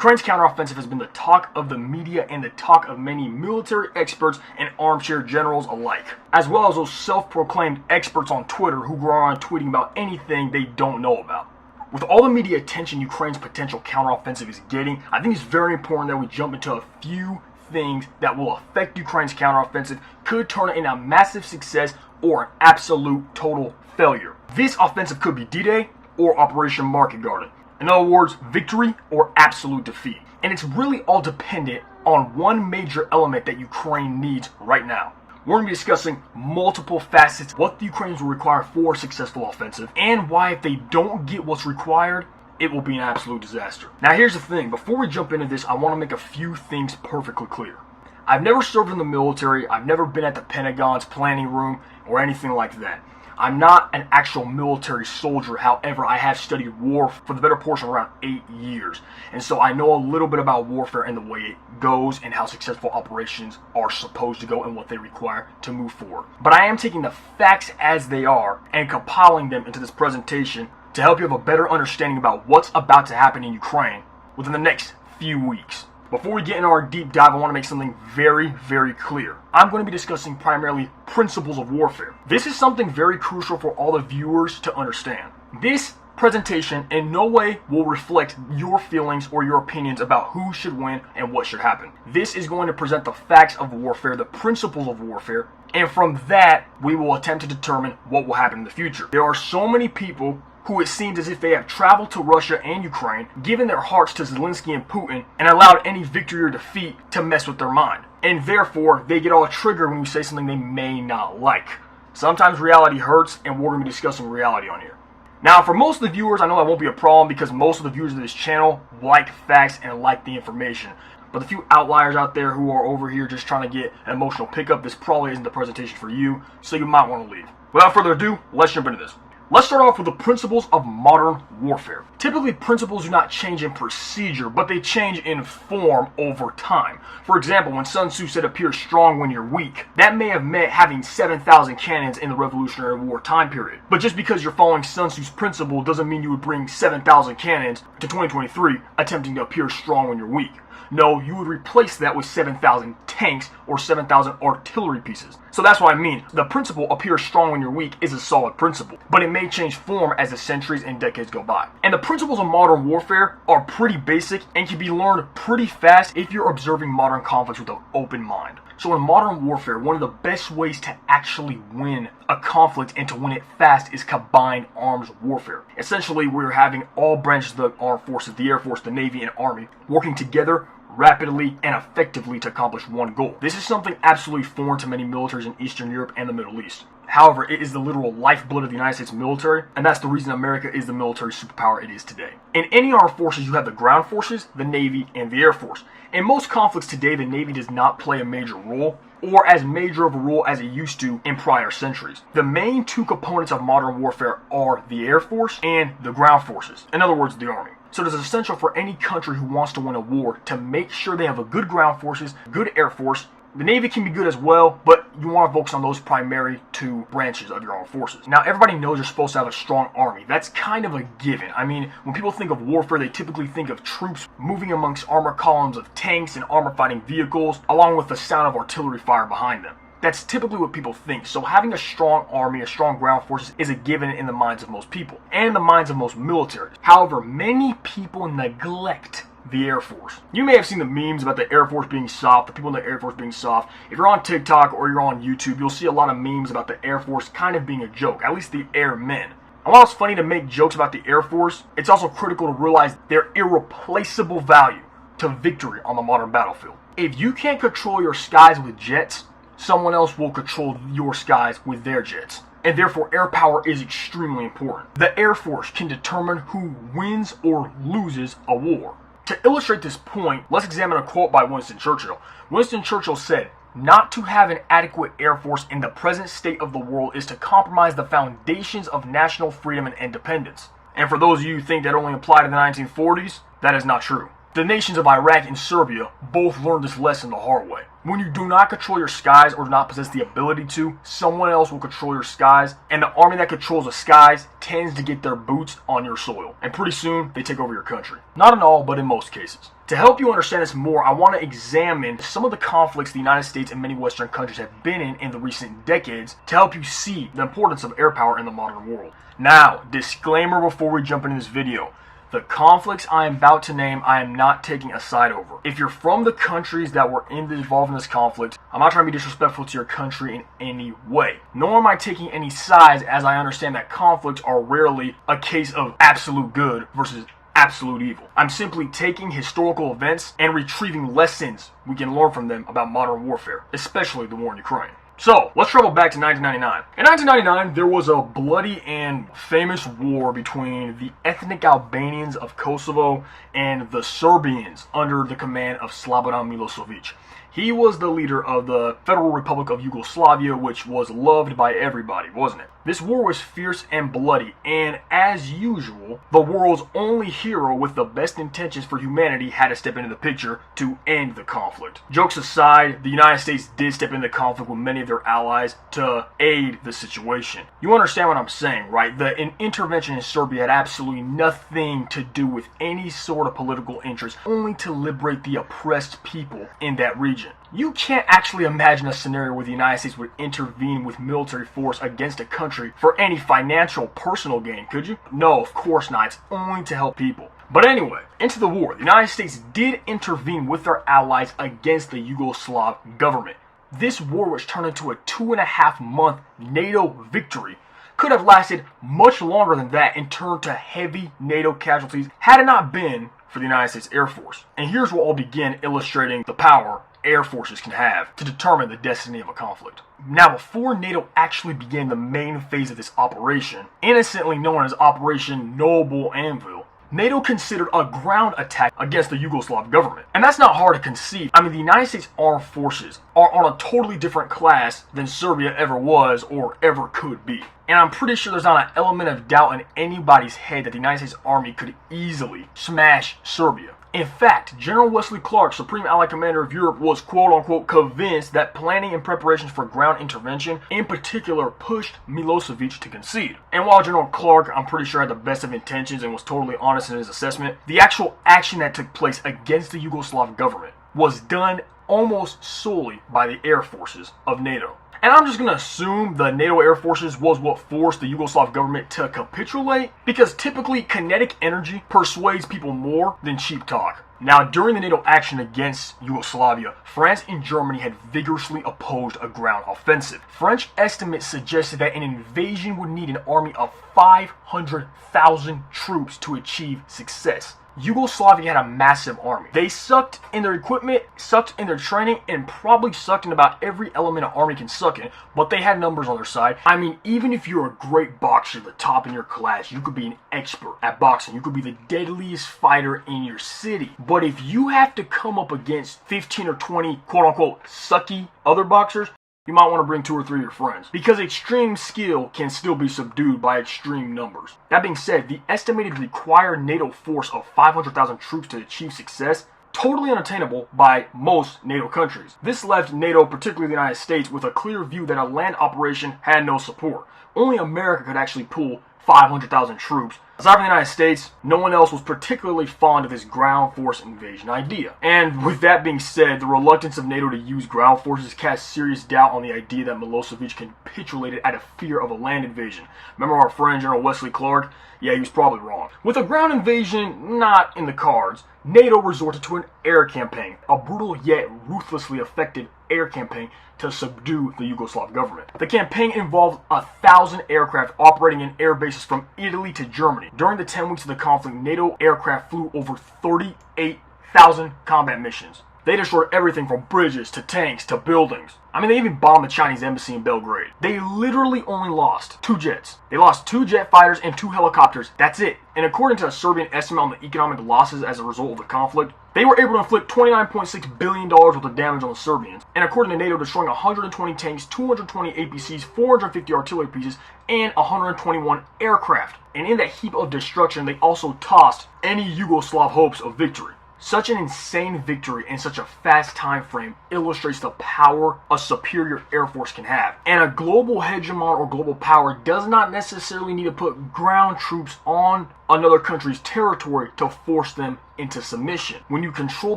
Ukraine's counteroffensive has been the talk of the media and the talk of many military experts and armchair generals alike, as well as those self-proclaimed experts on Twitter who go around tweeting about anything they don't know about. With all the media attention Ukraine's potential counteroffensive is getting, I think it's very important that we jump into a few things that will affect Ukraine's counteroffensive, could turn it into a massive success or an absolute total failure. This offensive could be D-Day or Operation Market Garden. In other words, victory or absolute defeat. And it's really all dependent on one major element that Ukraine needs right now. We're going to be discussing multiple facets, what the Ukrainians will require for a successful offensive, and why if they don't get what's required, it will be an absolute disaster. Now here's the thing, before we jump into this, I want to make a few things perfectly clear. I've never served in the military, I've never been at the Pentagon's planning room, or anything like that. I'm not an actual military soldier, however, I have studied war for the better portion of around 8 years. And so I know a little bit about warfare and the way it goes and how successful operations are supposed to go and what they require to move forward. But I am taking the facts as they are and compiling them into this presentation to help you have a better understanding about what's about to happen in Ukraine within the next few weeks. Before we get into our deep dive, I want to make something very, very clear. I'm going to be discussing primarily principles of warfare. This is something very crucial for all the viewers to understand. This presentation in no way will reflect your feelings or your opinions about who should win and what should happen. This is going to present the facts of warfare, the principles of warfare, and from that, we will attempt to determine what will happen in the future. There are so many people who it seems as if they have traveled to Russia and Ukraine, given their hearts to Zelensky and Putin, and allowed any victory or defeat to mess with their mind. And therefore, they get all triggered when you say something they may not like. Sometimes reality hurts, and we're going to be discussing reality on here. Now, for most of the viewers, I know that won't be a problem because most of the viewers of this channel like facts and like the information. But the few outliers out there who are over here just trying to get an emotional pickup, this probably isn't the presentation for you, so you might want to leave. Without further ado, let's jump into this. Let's start off with the principles of modern warfare. Typically, principles do not change in procedure, but they change in form over time. For example, when Sun Tzu said appear strong when you're weak, that may have meant having 7,000 cannons in the Revolutionary War time period. But just because you're following Sun Tzu's principle doesn't mean you would bring 7,000 cannons to 2023 attempting to appear strong when you're weak. No, you would replace that with 7,000 tanks or 7,000 artillery pieces. So that's what I mean. The principle appear strong when you're weak is a solid principle, but it may change form as the centuries and decades go by. And the principles of modern warfare are pretty basic and can be learned pretty fast if you're observing modern conflicts with an open mind. So in modern warfare, one of the best ways to actually win a conflict and to win it fast is combined arms warfare. Essentially, we're having all branches of the armed forces, the Air Force, the Navy, and Army, working together rapidly and effectively to accomplish one goal. This is something absolutely foreign to many militaries in Eastern Europe and the Middle East. However, it is the literal lifeblood of the United States military, and that's the reason America is the military superpower it is today. In any armed forces, you have the ground forces, the Navy, and the Air Force. In most conflicts today, the Navy does not play a major role, or as major of a role as it used to in prior centuries. The main two components of modern warfare are the Air Force and the ground forces. In other words, the Army. So it is essential for any country who wants to win a war to make sure they have a good ground forces, good Air Force. The Navy can be good as well, but you want to focus on those primary two branches of your armed forces. Now, everybody knows you're supposed to have a strong army. That's kind of a given. I mean, when people think of warfare, they typically think of troops moving amongst armor columns of tanks and armor fighting vehicles, along with the sound of artillery fire behind them. That's typically what people think. So having a strong army, a strong ground forces is a given in the minds of most people and in the minds of most militaries. However, many people neglect the Air Force. You may have seen the memes about the Air Force being soft, the people in the Air Force being soft. If you're on TikTok or you're on YouTube, you'll see a lot of memes about the Air Force kind of being a joke, at least the airmen. And while it's funny to make jokes about the Air Force, it's also critical to realize their irreplaceable value to victory on the modern battlefield. If you can't control your skies with jets, someone else will control your skies with their jets. And therefore, air power is extremely important. The Air Force can determine who wins or loses a war. To illustrate this point, let's examine a quote by Winston Churchill. Winston Churchill said, "Not to have an adequate Air Force in the present state of the world is to compromise the foundations of national freedom and independence." And for those of you who think that only applied in the 1940s, that is not true. The nations of Iraq and Serbia both learned this lesson the hard way. When you do not control your skies or do not possess the ability to, someone else will control your skies, and the army that controls the skies tends to get their boots on your soil, and pretty soon they take over your country. Not in all, but in most cases. To help you understand this more, I want to examine some of the conflicts the United States and many Western countries have been in the recent decades to help you see the importance of air power in the modern world. Now, disclaimer before we jump into this video. The conflicts I am about to name, I am not taking a side over. If you're from the countries that were involved in this conflict, I'm not trying to be disrespectful to your country in any way. Nor am I taking any sides, as I understand that conflicts are rarely a case of absolute good versus absolute evil. I'm simply taking historical events and retrieving lessons we can learn from them about modern warfare, especially the war in Ukraine. So, let's travel back to 1999. In 1999, there was a bloody and famous war between the ethnic Albanians of Kosovo and the Serbians under the command of Slobodan Milosevic. He was the leader of the Federal Republic of Yugoslavia, which was loved by everybody, wasn't it? This war was fierce and bloody, and as usual, the world's only hero with the best intentions for humanity had to step into the picture to end the conflict. Jokes aside, the United States did step into the conflict with many of their allies to aid the situation. You understand what I'm saying, right? The intervention in Serbia had absolutely nothing to do with any sort of political interest, only to liberate the oppressed people in that region. You can't actually imagine a scenario where the United States would intervene with military force against a country for any financial personal gain, could you? No, of course not. It's only to help people. But anyway, into the war. The United States did intervene with their allies against the Yugoslav government. This war, which turned into a 2.5-month NATO victory, could have lasted much longer than that and turned to heavy NATO casualties had it not been for the United States Air Force. And here's where I'll begin illustrating the power air forces can have to determine the destiny of a conflict. Now, before NATO actually began the main phase of this operation, innocently known as Operation Noble Anvil, NATO considered a ground attack against the Yugoslav government. And that's not hard to conceive. I mean, the United States Armed Forces are on a totally different class than Serbia ever was or ever could be. And I'm pretty sure there's not an element of doubt in anybody's head that the United States Army could easily smash Serbia. In fact, General Wesley Clark, Supreme Allied Commander of Europe, was quote-unquote convinced that planning and preparations for ground intervention, in particular, pushed Milosevic to concede. And while General Clark, I'm pretty sure, had the best of intentions and was totally honest in his assessment, the actual action that took place against the Yugoslav government was done almost solely by the air forces of NATO. And I'm just going to assume the NATO Air Forces was what forced the Yugoslav government to capitulate, because typically kinetic energy persuades people more than cheap talk. Now, during the NATO action against Yugoslavia, France and Germany had vigorously opposed a ground offensive. French estimates suggested that an invasion would need an army of 500,000 troops to achieve success. Yugoslavia had a massive army. They sucked in their equipment, sucked in their training, and probably sucked in about every element an army can suck in, but they had numbers on their side. I mean, even if you're a great boxer, the top in your class, you could be an expert at boxing. You could be the deadliest fighter in your city. But if you have to come up against 15 or 20 quote-unquote sucky other boxers, you might want to bring 2 or 3 of your friends, because extreme skill can still be subdued by extreme numbers. That being said, the estimated required NATO force of 500,000 troops to achieve success, totally unattainable by most NATO countries. This left NATO, particularly the United States, with a clear view that a land operation had no support. Only America could actually pull 500,000 troops. Aside from the United States, no one else was particularly fond of this ground force invasion idea. And with that being said, the reluctance of NATO to use ground forces cast serious doubt on the idea that Milosevic capitulated out of fear of a land invasion. Remember our friend General Wesley Clark? Yeah, he was probably wrong. With a ground invasion not in the cards, NATO resorted to an air campaign, a brutal yet ruthlessly effective air campaign to subdue the Yugoslav government. The campaign involved 1,000 aircraft operating in air bases from Italy to Germany. During the 10 weeks of the conflict, NATO aircraft flew over 38,000 combat missions. They destroyed everything from bridges to tanks to buildings. I mean, they even bombed the Chinese embassy in Belgrade. They literally only lost 2 jets. They lost 2 jet fighters and 2 helicopters. That's it. And according to a Serbian estimate on the economic losses as a result of the conflict, they were able to inflict $29.6 billion worth of damage on the Serbians. And according to NATO, destroying 120 tanks, 220 APCs, 450 artillery pieces, and 121 aircraft. And in that heap of destruction, they also tossed any Yugoslav hopes of victory. Such an insane victory in such a fast time frame illustrates the power a superior air force can have. And a global hegemon or global power does not necessarily need to put ground troops on another country's territory to force them into submission. When you control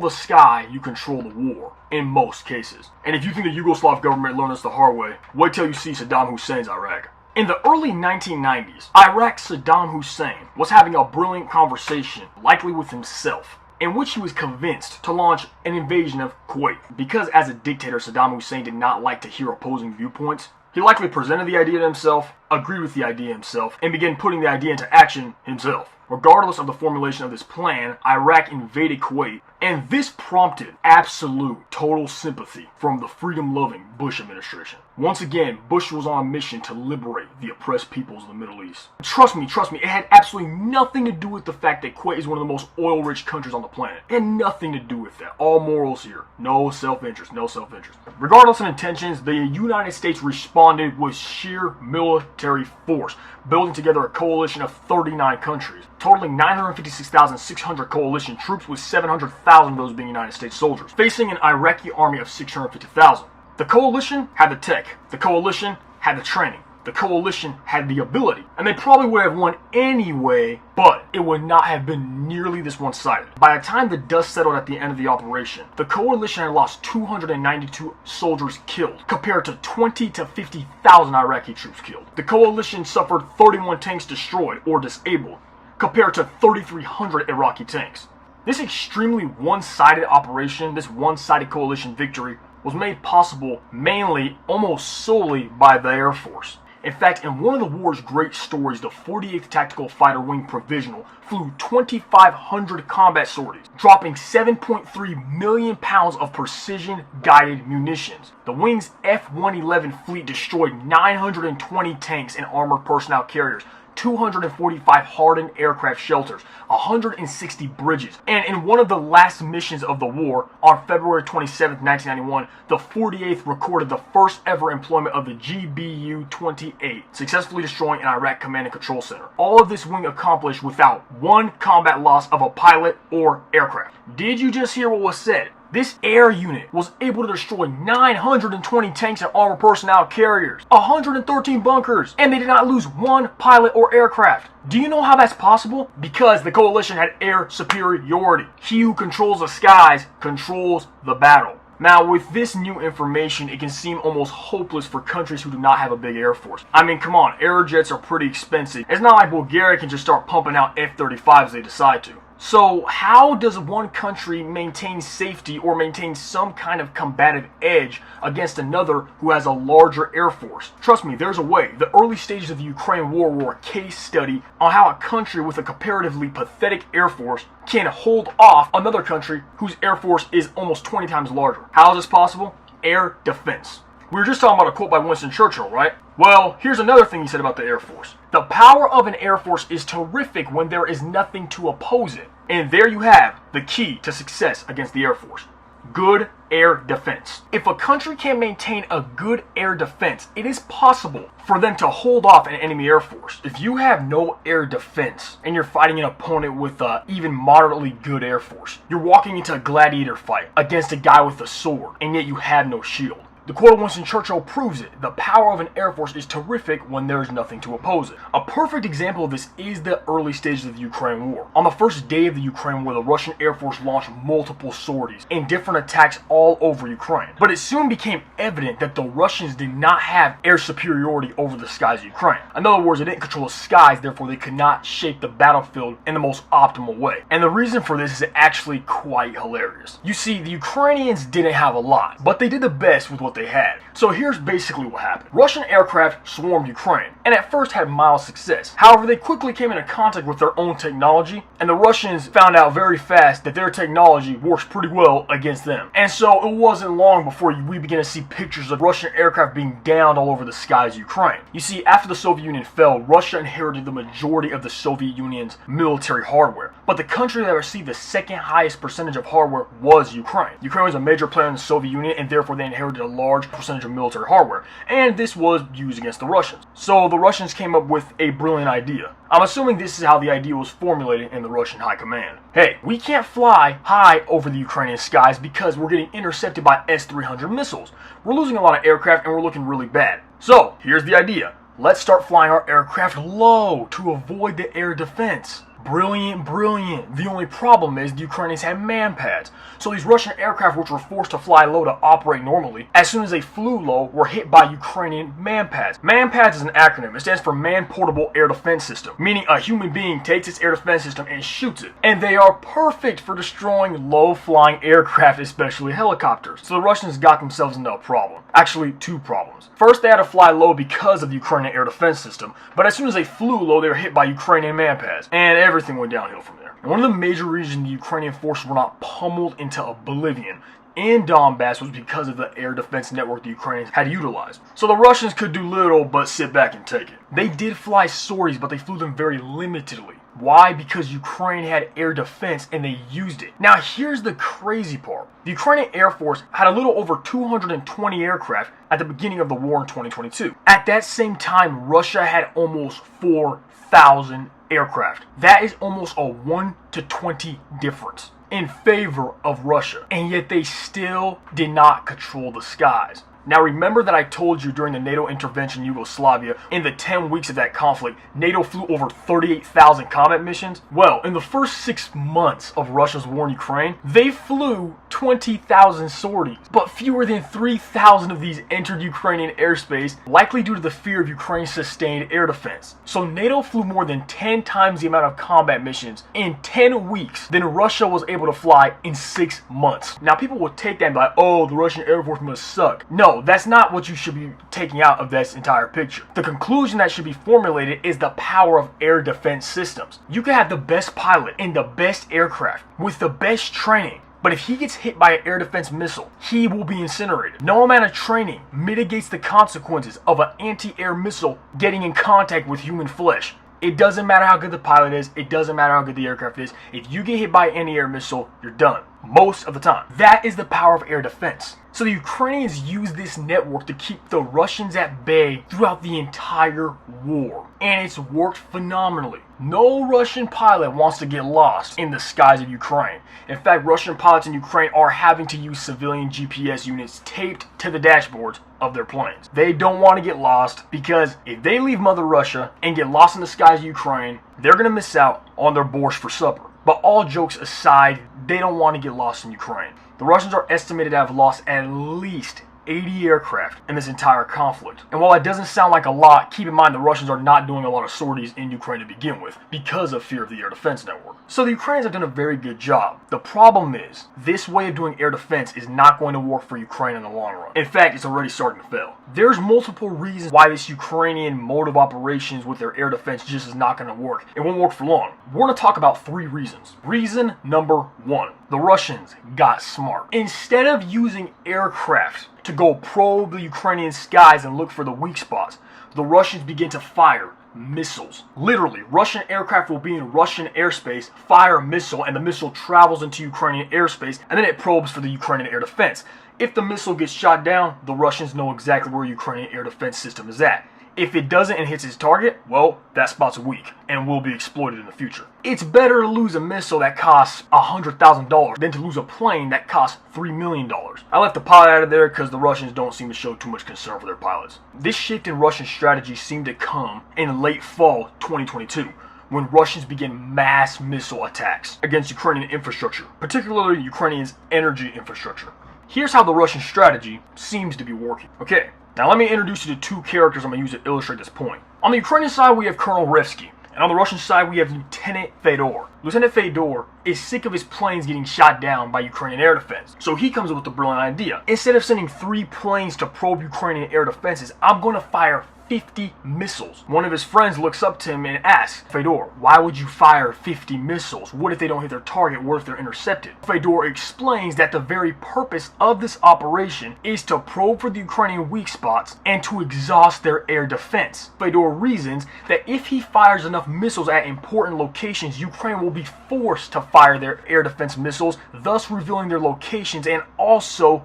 the sky, you control the war, in most cases. And if you think the Yugoslav government learned this the hard way, wait till you see Saddam Hussein's Iraq. In the early 1990s, Iraq's Saddam Hussein was having a brilliant conversation, likely with himself, in which he was convinced to launch an invasion of Kuwait. Because as a dictator, Saddam Hussein did not like to hear opposing viewpoints, he likely presented the idea to himself, agreed with the idea himself, and began putting the idea into action himself. Regardless of the formulation of this plan, Iraq invaded Kuwait, and this prompted absolute total sympathy from the freedom-loving Bush administration. Once again, Bush was on a mission to liberate the oppressed peoples of the Middle East. Trust me, it had absolutely nothing to do with the fact that Kuwait is one of the most oil-rich countries on the planet. It had nothing to do with that. All morals here. No self-interest, no self-interest. Regardless of intentions, the United States responded with sheer military force, building together a coalition of 39 countries, totaling 956,600 coalition troops, with 700,000 of those being United States soldiers, facing an Iraqi army of 650,000. The coalition had the tech, the coalition had the training, the coalition had the ability, and they probably would have won anyway, but it would not have been nearly this one-sided. By the time the dust settled at the end of the operation, the coalition had lost 292 soldiers killed, compared to 20 to 50,000 Iraqi troops killed. The coalition suffered 31 tanks destroyed or disabled, compared to 3,300 Iraqi tanks. This extremely one-sided operation, this one-sided coalition victory, was made possible mainly, almost solely, by the Air Force. In fact, in one of the war's great stories, the 48th Tactical Fighter Wing Provisional flew 2,500 combat sorties, dropping 7.3 million pounds of precision-guided munitions. The Wing's F-111 fleet destroyed 920 tanks and armored personnel carriers, 245 hardened aircraft shelters, 160 bridges, and in one of the last missions of the war, on February 27, 1991, the 48th recorded the first ever employment of the GBU-28, successfully destroying an Iraq command and control center. All of this wing accomplished without one combat loss of a pilot or aircraft. Did you just hear what was said? This air unit was able to destroy 920 tanks and armored personnel carriers, 113 bunkers, and they did not lose one pilot or aircraft. Do you know how that's possible? Because the coalition had air superiority. He who controls the skies controls the battle. Now, with this new information, it can seem almost hopeless for countries who do not have a big air force. I mean, come on, air jets are pretty expensive. It's not like Bulgaria can just start pumping out F-35s if they decide to. So how does one country maintain safety or maintain some kind of combative edge against another who has a larger air force? Trust me, there's a way. The early stages of the Ukraine war were a case study on how a country with a comparatively pathetic air force can hold off another country whose air force is almost 20 times larger. How is this possible? Air defense. We were just talking about a quote by Winston Churchill, right? Well, here's another thing he said about the Air Force. The power of an Air Force is terrific when there is nothing to oppose it. And there you have the key to success against the Air Force. Good air defense. If a country can maintain a good air defense, it is possible for them to hold off an enemy air force. If you have no air defense and you're fighting an opponent with an even moderately good air force, you're walking into a gladiator fight against a guy with a sword, and yet you have no shield. The quote of Winston Churchill proves it. The power of an air force is terrific when there is nothing to oppose it. A perfect example of this is the early stages of the Ukraine war. On the first day of the Ukraine war, the Russian Air Force launched multiple sorties and different attacks all over Ukraine. But it soon became evident that the Russians did not have air superiority over the skies of Ukraine. In other words, they didn't control the skies, therefore they could not shape the battlefield in the most optimal way. And the reason for this is actually quite hilarious. You see, the Ukrainians didn't have a lot, but they did the best with what they had. So here's basically what happened. Russian aircraft swarmed Ukraine, and at first had mild success. However, they quickly came into contact with their own technology, and the Russians found out very fast that their technology works pretty well against them. And so it wasn't long before we began to see pictures of Russian aircraft being downed all over the skies of Ukraine. You see, after the Soviet Union fell, Russia inherited the majority of the Soviet Union's military hardware. But the country that received the second highest percentage of hardware was Ukraine. Ukraine was a major player in the Soviet Union, and therefore they inherited a large percentage of military hardware, and this was used against the Russians. So the Russians came up with a brilliant idea. I'm assuming this is how the idea was formulated in the Russian high command. Hey, we can't fly high over the Ukrainian skies because we're getting intercepted by S-300 missiles. We're losing a lot of aircraft and we're looking really bad. So here's the idea. Let's start flying our aircraft low to avoid the air defense. Brilliant, brilliant. The only problem is the Ukrainians had man pads. So these Russian aircraft, which were forced to fly low to operate normally, as soon as they flew low, were hit by Ukrainian man pads. Man pads is an acronym. It stands for Man Portable Air Defense System, meaning a human being takes its air defense system and shoots it. And they are perfect for destroying low-flying aircraft, especially helicopters. So the Russians got themselves into a problem. Actually, two problems. First, they had to fly low because of the Ukrainian air defense system, but as soon as they flew low, they were hit by Ukrainian man pads. And everything went downhill from there. And one of the major reasons the Ukrainian forces were not pummeled into oblivion in Donbass was because of the air defense network the Ukrainians had utilized. So the Russians could do little but sit back and take it. They did fly sorties, but they flew them very limitedly. Why? Because Ukraine had air defense and they used it. Now here's the crazy part. The Ukrainian Air Force had a little over 220 aircraft at the beginning of the war in 2022. At that same time, Russia had almost 4,000 aircraft. That is almost a 1 to 20 difference in favor of Russia. And yet they still did not control the skies. Now remember that I told you during the NATO intervention in Yugoslavia, in the 10 weeks of that conflict, NATO flew over 38,000 combat missions? Well, in the first 6 months of Russia's war in Ukraine, they flew 20,000 sorties, but fewer than 3,000 of these entered Ukrainian airspace, likely due to the fear of Ukraine's sustained air defense. So NATO flew more than 10 times the amount of combat missions in 10 weeks than Russia was able to fly in 6 months. Now people will take that and be like, oh, the Russian Air Force must suck. No, that's not what you should be taking out of this entire picture. The conclusion that should be formulated is the power of air defense systems. You can have the best pilot in the best aircraft with the best training, but if he gets hit by an air defense missile, he will be incinerated. No amount of training mitigates the consequences of an anti-air missile getting in contact with human flesh. It doesn't matter how good the pilot is. It doesn't matter how good the aircraft is. If you get hit by an anti-air missile, you're done. Most of the time. That is the power of air defense. So the Ukrainians used this network to keep the Russians at bay throughout the entire war. And it's worked phenomenally. No Russian pilot wants to get lost in the skies of Ukraine. In fact, Russian pilots in Ukraine are having to use civilian GPS units taped to the dashboards of their planes. They don't want to get lost because if they leave Mother Russia and get lost in the skies of Ukraine, they're going to miss out on their borscht for supper. But all jokes aside, they don't want to get lost in Ukraine. The Russians are estimated to have lost at least 80 aircraft in this entire conflict. And while that doesn't sound like a lot, keep in mind the Russians are not doing a lot of sorties in Ukraine to begin with because of fear of the air defense network. So the Ukrainians have done a very good job. The problem is, this way of doing air defense is not going to work for Ukraine in the long run. In fact, it's already starting to fail. There's multiple reasons why this Ukrainian mode of operations with their air defense just is not going to work. It won't work for long. We're going to talk about 3 reasons. Reason number 1. The Russians got smart. Instead of using aircraft to go probe the Ukrainian skies and look for the weak spots, the Russians begin to fire missiles. Literally, Russian aircraft will be in Russian airspace, fire a missile, and the missile travels into Ukrainian airspace, and then it probes for the Ukrainian air defense. If the missile gets shot down, the Russians know exactly where Ukrainian air defense system is at. If it doesn't and hits its target, well, that spot's weak and will be exploited in the future. It's better to lose a missile that costs $100,000 than to lose a plane that costs $3 million. I left the pilot out of there because the Russians don't seem to show too much concern for their pilots. This shift in Russian strategy seemed to come in late fall 2022, when Russians began mass missile attacks against Ukrainian infrastructure, particularly Ukrainians' energy infrastructure. Here's how the Russian strategy seems to be working. Okay. Now let me introduce you to 2 characters I'm going to use to illustrate this point. On the Ukrainian side, we have Colonel Revsky, and on the Russian side, we have Lieutenant Fedor. Lieutenant Fedor is sick of his planes getting shot down by Ukrainian air defense, so he comes up with a brilliant idea. Instead of sending 3 planes to probe Ukrainian air defenses, I'm going to fire 50 missiles. One of his friends looks up to him and asks, Fedor, why would you fire 50 missiles? What if they don't hit their target? What if they're intercepted? Fedor explains that the very purpose of this operation is to probe for the Ukrainian weak spots and to exhaust their air defense. Fedor reasons that if he fires enough missiles at important locations, Ukraine will be forced to fire their air defense missiles, thus revealing their locations and also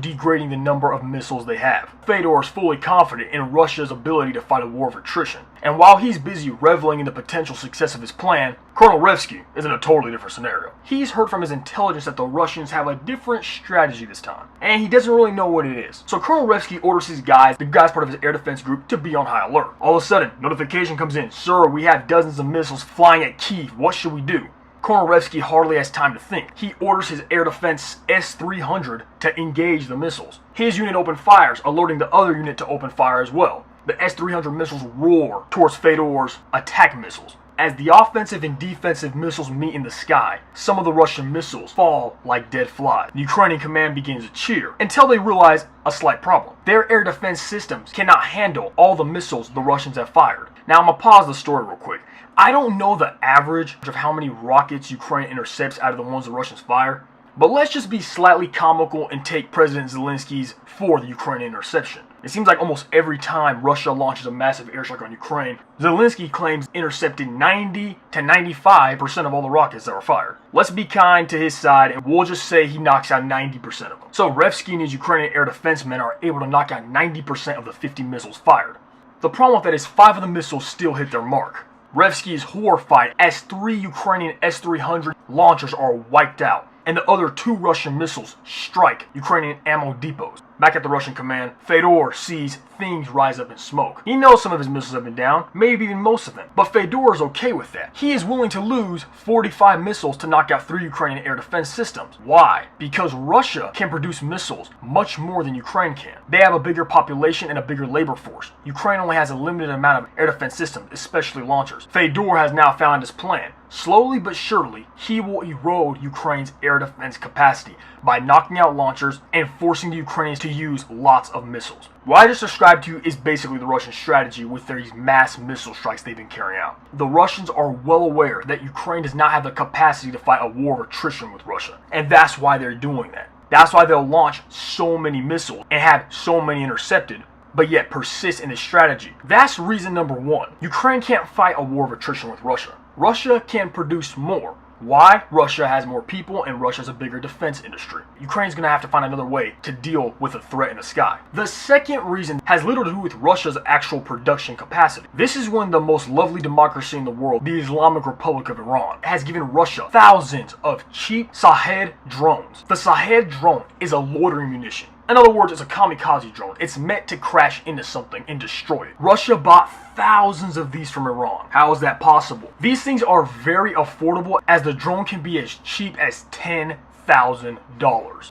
degrading the number of missiles they have. Fedor is fully confident in Russia's ability to fight a war of attrition. And while he's busy reveling in the potential success of his plan, Colonel Revsky is in a totally different scenario. He's heard from his intelligence that the Russians have a different strategy this time, and he doesn't really know what it is. So Colonel Revsky orders his guys, the guys part of his air defense group, to be on high alert. All of a sudden, notification comes in, Sir, we have dozens of missiles flying at Kyiv. What should we do? Colonel Revsky hardly has time to think. He orders his air defense S-300 to engage the missiles. His unit opened fires, alerting the other unit to open fire as well. The S-300 missiles roar towards Fedor's attack missiles. As the offensive and defensive missiles meet in the sky, some of the Russian missiles fall like dead flies. The Ukrainian command begins to cheer until they realize a slight problem. Their air defense systems cannot handle all the missiles the Russians have fired. Now I'm going to pause the story real quick. I don't know the average of how many rockets Ukraine intercepts out of the ones the Russians fire, but let's just be slightly comical and take President Zelensky's for the Ukrainian interception. It seems like almost every time Russia launches a massive airstrike on Ukraine, Zelensky claims intercepted 90 to 95% of all the rockets that were fired. Let's be kind to his side and we'll just say he knocks out 90% of them. So Revsky and his Ukrainian air defense men are able to knock out 90% of the 50 missiles fired. The problem with that is 5 of the missiles still hit their mark. Revsky is horrified as 3 Ukrainian S-300 launchers are wiped out, and the other 2 Russian missiles strike Ukrainian ammo depots. Back at the Russian command, Fedor sees things rise up in smoke. He knows some of his missiles have been down, maybe even most of them, but Fedor is okay with that. He is willing to lose 45 missiles to knock out 3 Ukrainian air defense systems. Why? Because Russia can produce missiles much more than Ukraine can. They have a bigger population and a bigger labor force. Ukraine only has a limited amount of air defense systems, especially launchers. Fedor has now found his plan. Slowly but surely, he will erode Ukraine's air defense capacity by knocking out launchers and forcing the Ukrainians to use lots of missiles. What I just described to you is basically the Russian strategy with these mass missile strikes they've been carrying out. The Russians are well aware that Ukraine does not have the capacity to fight a war of attrition with Russia, and that's why they're doing that. That's why they'll launch so many missiles and have so many intercepted, but yet persist in this strategy. That's reason number 1. Ukraine can't fight a war of attrition with Russia. Russia can produce more. Why? Russia has more people and Russia has a bigger defense industry. Ukraine's going to have to find another way to deal with a threat in the sky. The second reason has little to do with Russia's actual production capacity. This is when the most lovely democracy in the world, the Islamic Republic of Iran, has given Russia thousands of cheap Shahed drones. The Shahed drone is a loitering munition. In other words, it's a kamikaze drone. It's meant to crash into something and destroy it. Russia bought thousands of these from Iran. How is that possible? These things are very affordable as the drone can be as cheap as $10,000.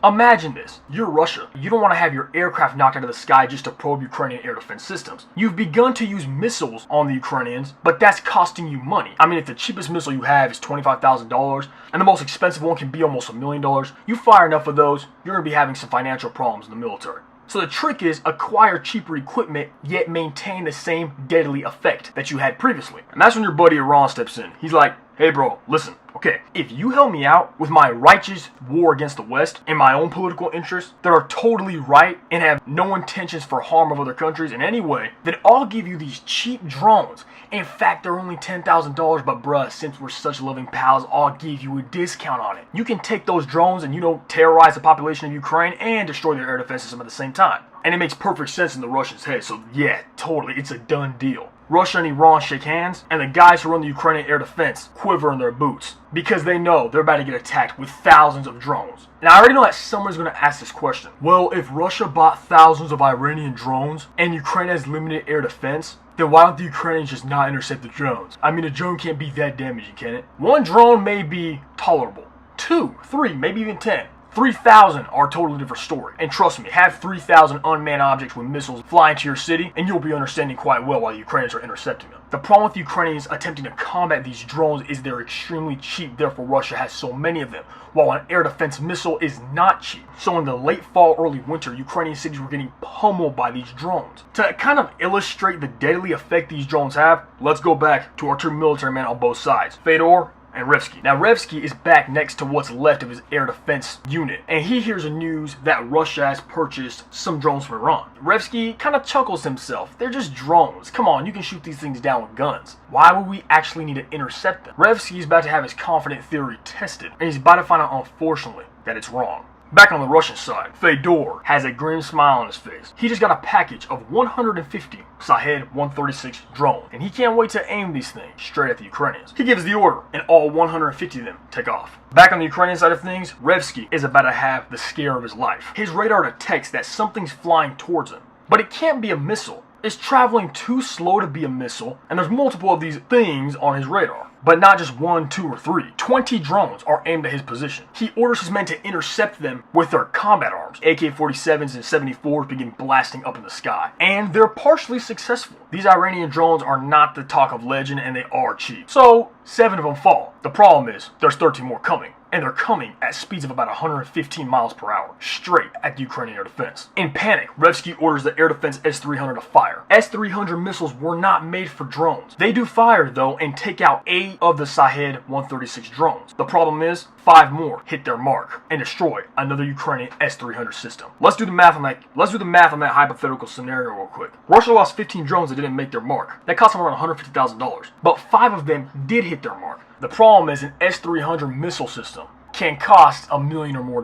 Imagine this. You're Russia. You don't want to have your aircraft knocked out of the sky just to probe Ukrainian air defense systems. You've begun to use missiles on the Ukrainians, but that's costing you money. I mean, if the cheapest missile you have is $25,000 and the most expensive one can be almost $1 million, you fire enough of those, you're going to be having some financial problems in the military. So the trick is acquire cheaper equipment, yet maintain the same deadly effect that you had previously. And that's when your buddy Iran steps in. He's like, hey bro, listen, okay, if you help me out with my righteous war against the West and my own political interests that are totally right and have no intentions for harm of other countries in any way, then I'll give you these cheap drones. In fact, they're only $10,000, but bruh, since we're such loving pals, I'll give you a discount on it. You can take those drones and, terrorize the population of Ukraine and destroy their air defense system at the same time. And it makes perfect sense in the Russians' head, so yeah, totally, it's a done deal. Russia and Iran shake hands, and the guys who run the Ukrainian air defense quiver in their boots because they know they're about to get attacked with thousands of drones. Now, I already know that someone's going to ask this question. Well, if Russia bought thousands of Iranian drones and Ukraine has limited air defense, then why don't the Ukrainians just not intercept the drones? I mean, a drone can't be that damaging, can it? 1 drone may be tolerable. 2, 3, maybe even 10. 3,000 are a totally different story. And trust me, have 3,000 unmanned objects with missiles fly into your city, and you'll be understanding quite well why the Ukrainians are intercepting them. The problem with the Ukrainians attempting to combat these drones is they're extremely cheap, therefore Russia has so many of them, while an air defense missile is not cheap. So in the late fall, early winter, Ukrainian cities were getting pummeled by these drones. To kind of illustrate the deadly effect these drones have, let's go back to our two military men on both sides, Fedor and Revsky. Now Revsky is back next to what's left of his air defense unit, and he hears the news that Russia has purchased some drones from Iran. Revsky kind of chuckles himself. They're just drones. Come on, you can shoot these things down with guns. Why would we actually need to intercept them? Revsky is about to have his confident theory tested, and he's about to find out, unfortunately, that it's wrong. Back on the Russian side, Fedor has a grim smile on his face. He just got a package of 150 Shahed-136 drones, and he can't wait to aim these things straight at the Ukrainians. He gives the order, and all 150 of them take off. Back on the Ukrainian side of things, Revsky is about to have the scare of his life. His radar detects that something's flying towards him, but it can't be a missile. It's traveling too slow to be a missile, and there's multiple of these things on his radar. But not just 1, 2, or 3. 20 drones are aimed at his position. He orders his men to intercept them with their combat arms. AK-47s and 74s begin blasting up in the sky. And they're partially successful. These Iranian drones are not the talk of legend, and they are cheap. So, 7 of them fall. The problem is, there's 13 more coming. And they're coming at speeds of about 115 miles per hour, straight at the Ukrainian air defense. In panic, Revsky orders the air defense S-300 to fire. S-300 missiles were not made for drones. They do fire, though, and take out 8 of the Shahed-136 drones. The problem is, 5 more hit their mark and destroy another Ukrainian S-300 system. Let's do the math on that hypothetical scenario real quick. Russia lost 15 drones that didn't make their mark. That cost them around $150,000. But 5 of them did hit their mark. The problem is an S-300 missile system can cost $1 million or more.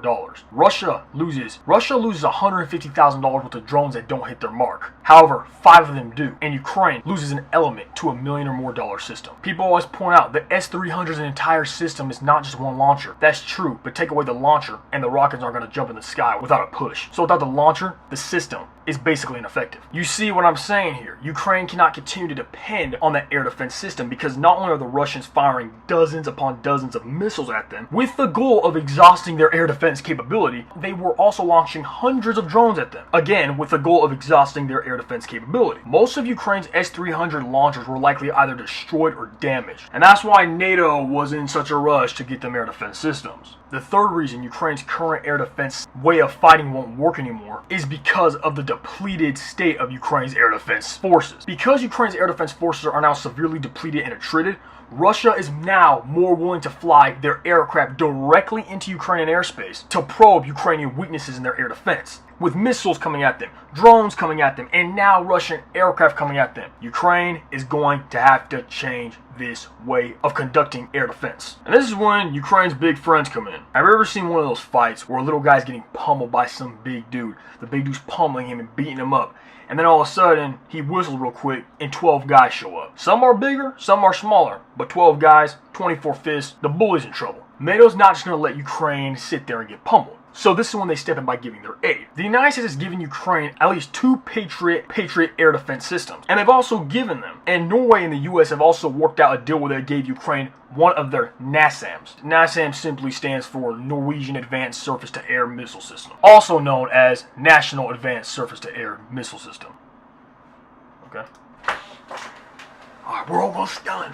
Russia loses $150,000 worth of drones that don't hit their mark. However, 5 of them do, and Ukraine loses an element to $1 million or more system. People always point out that S-300's entire system is not just one launcher. That's true, but take away the launcher, and the rockets aren't going to jump in the sky without a push. So without the launcher, the system is basically ineffective. You see what I'm saying here? Ukraine cannot continue to depend on that air defense system because not only are the Russians firing dozens upon dozens of missiles at them with the goal of exhausting their air defense capability, they were also launching hundreds of drones at them, again with the goal of exhausting their air defense capability. Most of Ukraine's S-300 launchers were likely either destroyed or damaged, and that's why NATO was in such a rush to get them air defense systems. The third reason Ukraine's current air defense way of fighting won't work anymore is because of the depleted state of Ukraine's air defense forces. Because Ukraine's air defense forces are now severely depleted and attrited, Russia is now more willing to fly their aircraft directly into Ukrainian airspace to probe Ukrainian weaknesses in their air defense. With missiles coming at them, drones coming at them, and now Russian aircraft coming at them, Ukraine is going to have to change this way of conducting air defense. And this is when Ukraine's big friends come in. Have you ever seen one of those fights where a little guy's getting pummeled by some big dude? The big dude's pummeling him and beating him up. And then all of a sudden, he whistles real quick and 12 guys show up. Some are bigger, some are smaller, but 12 guys, 24 fists, the bully's in trouble. NATO's not just going to let Ukraine sit there and get pummeled. So this is when they step in by giving their aid. The United States has given Ukraine at least 2 Patriot air defense systems. And they've also given them, and Norway and the US have also worked out a deal where they gave Ukraine one of their NASAMs. NASAM simply stands for Norwegian Advanced Surface-to-Air Missile System, also known as National Advanced Surface-to-Air Missile System. Okay. Alright, we're almost done.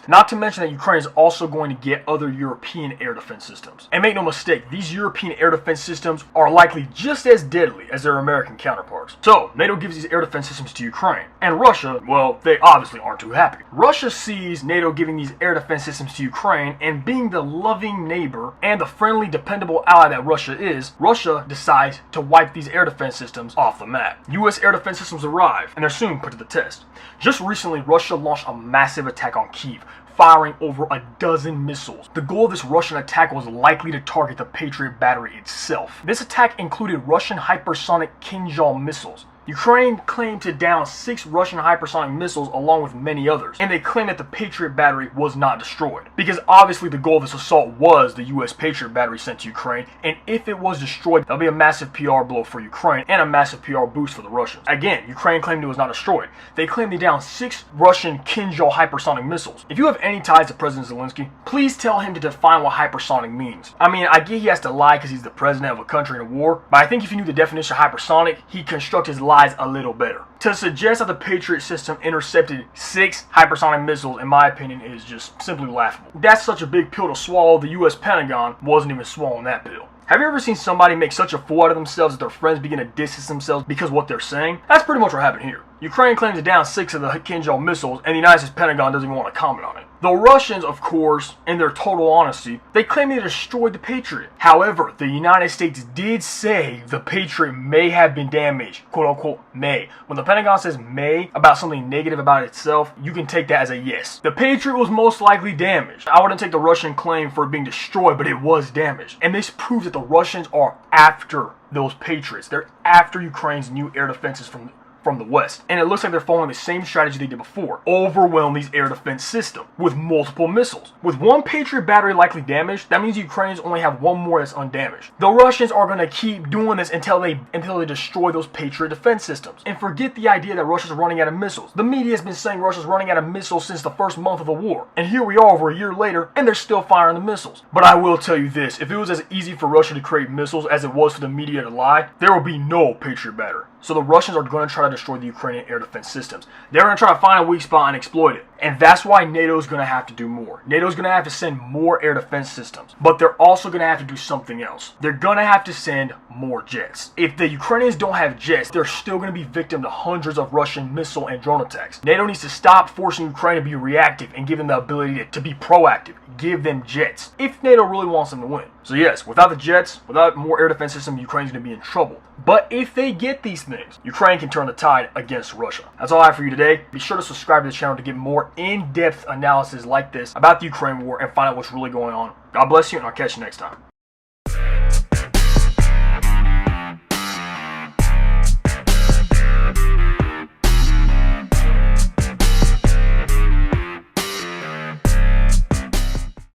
Not to mention that Ukraine is also going to get other European air defense systems. And make no mistake, these European air defense systems are likely just as deadly as their American counterparts. So, NATO gives these air defense systems to Ukraine. And Russia, well, they obviously aren't too happy. Russia sees NATO giving these air defense systems to Ukraine, and being the loving neighbor and the friendly, dependable ally that Russia is, Russia decides to wipe these air defense systems off the map. US air defense systems arrive, and they're soon put to the test. Just recently, Russia launched a massive attack on Kyiv, firing over a dozen missiles. The goal of this Russian attack was likely to target the Patriot battery itself. This attack included Russian hypersonic Kinzhal missiles. Ukraine claimed to down 6 Russian hypersonic missiles along with many others, and they claimed that the Patriot battery was not destroyed. Because obviously the goal of this assault was the US Patriot battery sent to Ukraine, and if it was destroyed, that'll be a massive PR blow for Ukraine and a massive PR boost for the Russians. Again, Ukraine claimed it was not destroyed. They claimed they downed 6 Russian Kinzhal hypersonic missiles. If you have any ties to President Zelensky, please tell him to define what hypersonic means. I mean, I get he has to lie because he's the president of a country in a war, but I think if you knew the definition of hypersonic, he'd construct his lies a little better. To suggest that the Patriot system intercepted 6 hypersonic missiles, in my opinion, is just simply laughable. That's such a big pill to swallow, the US Pentagon wasn't even swallowing that pill. Have you ever seen somebody make such a fool out of themselves that their friends begin to distance themselves because of what they're saying? That's pretty much what happened here. Ukraine claims to down 6 of the Kinzhal missiles, and the United States Pentagon doesn't even want to comment on it. The Russians, of course, in their total honesty, they claim they destroyed the Patriot. However, the United States did say the Patriot may have been damaged, quote unquote may. When the Pentagon says may about something negative about itself, you can take that as a yes. The Patriot was most likely damaged. I wouldn't take the Russian claim for it being destroyed, but it was damaged. And this proves that the Russians are after those Patriots. They're after Ukraine's new air defenses from the West. And it looks like they're following the same strategy they did before. Overwhelm these air defense systems with multiple missiles. With one Patriot battery likely damaged, that means the Ukrainians only have one more that's undamaged. The Russians are going to keep doing this until they destroy those Patriot defense systems. And forget the idea that Russia's running out of missiles. The media has been saying Russia's running out of missiles since the first month of the war. And here we are over a year later, and they're still firing the missiles. But I will tell you this, if it was as easy for Russia to create missiles as it was for the media to lie, there will be no Patriot battery. So the Russians are going to try to destroy the Ukrainian air defense systems. They're going to try to find a weak spot and exploit it. And that's why NATO is going to have to do more. NATO is going to have to send more air defense systems. But they're also going to have to do something else. They're going to have to send more jets. If the Ukrainians don't have jets, they're still going to be victim to hundreds of Russian missile and drone attacks. NATO needs to stop forcing Ukraine to be reactive and give them the ability to be proactive. Give them jets if NATO really wants them to win. So yes, without the jets, without more air defense system, Ukraine's going to be in trouble. But if they get these things, Ukraine can turn the tide against Russia. That's all I have for you today. Be sure to subscribe to the channel to get more in-depth analysis like this about the Ukraine war and find out what's really going on. God bless you, and I'll catch you next time.